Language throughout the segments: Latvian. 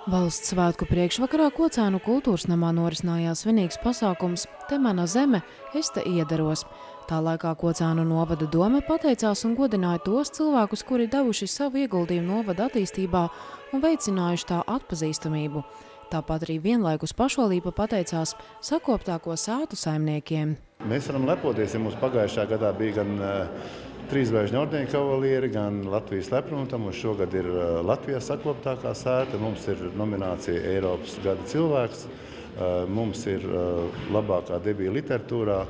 Valsts svētku priekšvakarā Kocēnu kultūras namā norisinājās svinīgs pasākums Te mana zeme, es te iedaros. Tā laikā Kocēnu novada dome pateicās un godināja tos cilvēkus, kuri devuši savu ieguldījumu novada attīstībā un veicinājuši tā atpazīstamību. Tāpat arī vienlaikus pašvaldība pateicās sakoptāko sētu saimniekiem. Mēs varam lepoties, ja mums pagājušā gadā bija gan trīszvaigžņu ordeņa kavalieri, gan Latvijas lepnumtam, un šogad ir Latvijas sakoptākā sēta. Mums ir nominācija Eiropas gada cilvēks, mums ir labākā debija literatūrā.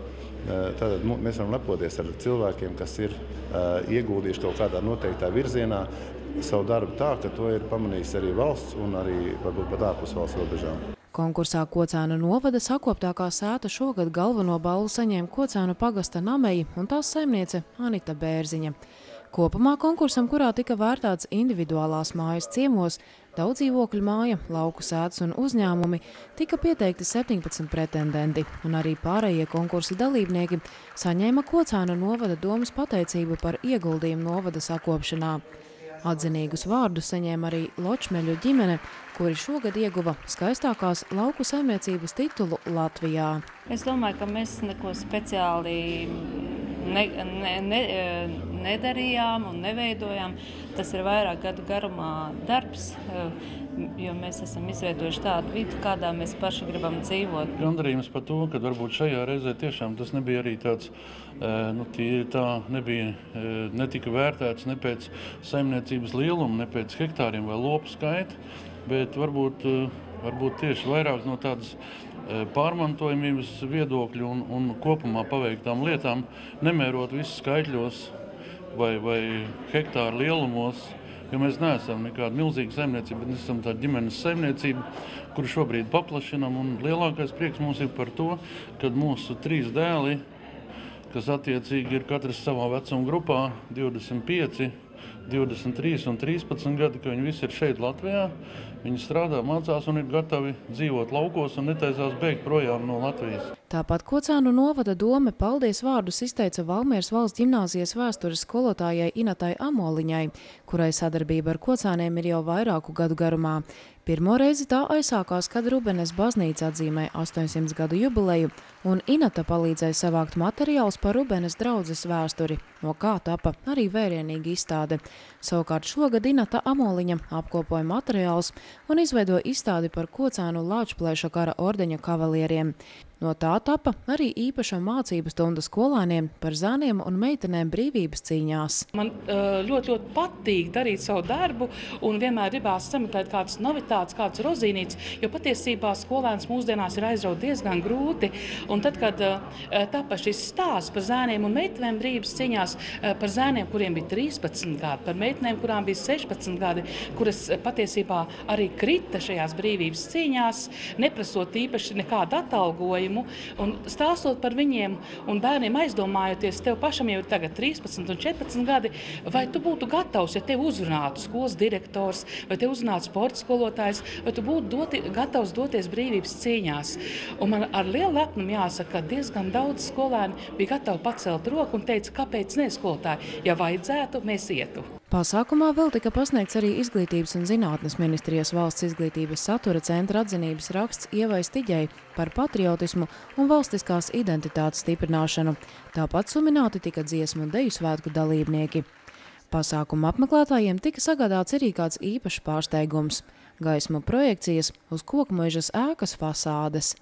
Tātad mēs varam lepoties ar cilvēkiem, kas ir ieguldījuši kaut kādā noteiktā virzienā savu darbu tā, ka to ir pamanījis arī valsts un arī varbūt pat ārpus valsts robežām. Konkursā Kocēnu novada sakoptākā sēta šogad galveno balvu saņēma Kocēnu pagasta nameji un tās saimniece Anita Bērziņa. Kopumā konkursam, kurā tika vērtāts individuālās mājas ciemos, daudz dzīvokļu māja, lauku sētas un uzņēmumi, tika pieteikti 17 pretendenti, un arī pārējie konkursa dalībnieki saņēma Kocēnu novada domes pateicību par ieguldījumu novada sakopšanā. Atzinīgus vārdus saņēma arī Ločmeļu ģimene, kuri šogad ieguva skaistākās lauku saimniecības titulu Latvijā. Es domāju, ka mēs neko speciāli nedarījām un neveidojām. Tas ir vairāk gadu garumā darbs, jo mēs esam izveidojuši tādu vidi, kādā mēs paši gribam dzīvot. Gandarījums par to, ka varbūt šajā reizē tiešām tas nebija arī tāds, netika vērtēts ne pēc saimniecības lieluma, ne pēc hektāriem vai lopu skaita, bet varbūt tieši vairāk no tādas pārmantojamības viedokļu un kopumā paveiktām lietām, nemērot visu skaitļos vai hektāru lielumos, jo mēs neesam nekāda milzīga saimniecība, bet mēs esam tāda ģimenes saimniecība, kuru šobrīd paplašinam, un lielākais prieks mums ir par to, ka mūsu 3 dēli, kas attiecīgi ir katrs savā vecuma grupā, 25, 23 un 13 gadi, ka viņi visi ir šeit Latvijā. Viņi strādā, mācās un ir gatavi dzīvot laukos un netaisās bēgt projām no Latvijas. Tāpat Kocēnu novada dome paldies vārdus izteica Valmieras valsts ģimnāzijas vēstures skolotājai Inatai Amoliņai, kurai sadarbība ar Kocēniem ir jau vairāku gadu garumā. Pirmo reizi tā aizsākās, kad Rubenes baznīca atzīmē 800 gadu jubileju, un Inata palīdzēja savākt materiālus par Rubenes draudzes vēsturi, no kā tapa arī vērienīga izstāde. Savukārt šogad Inata Amoliņa apkopoja materiālus un izveidoja izstādi par Kocēnu Lāčplēša kara ordeņa kavalieriem. No tā tapa arī īpaša mācību stunda skolēniem par zēniem un meitenēm brīvības cīņās. Man ļoti patīk darīt savu darbu un vienmēr gribās sameklēt kādas novitātes, kādas rozīnītes, jo patiesībā skolēns mūsdienās ir aizraut diezgan grūti. Un tad, kad tapa šis stāsts par zēniem un meitenēm brīvības cīņās, par zēniem, kuriem bija 13 gadi, par meitenēm, kurām bija 16 gadi, kuras patiesībā arī krita šajās brīvības cīņās, neprasot īpaši nekādu atalgojumu. Un stāstot par viņiem un bērniem aizdomājoties, tev pašam jau ir tagad 13 un 14 gadi, vai tu būtu gatavs, ja tev uzrunātu skolas direktors, vai tev uzrunātu sporta skolotājs, vai tu būtu gatavs doties brīvības cīņās. Un man ar lielu lepnumu jāsaka, ka diezgan daudz skolēni bija gatavi pacelt roku un teica, kāpēc ne, skolotāji, ja vajadzētu, mēs ietu. Pasākumā vēl tika pasniegts arī Izglītības un zinātnes ministrijas valsts izglītības satura centra atzinības raksts Ievai Stiģei par patriotismu un valstiskās identitātes stiprināšanu. Tāpat sumināti tika dziesmu un deju svētku dalībnieki. Pasākuma apmeklētājiem tika sagādāts arī kāds īpašs pārsteigums – gaismu projekcijas uz Kokmežas ēkas fasādes.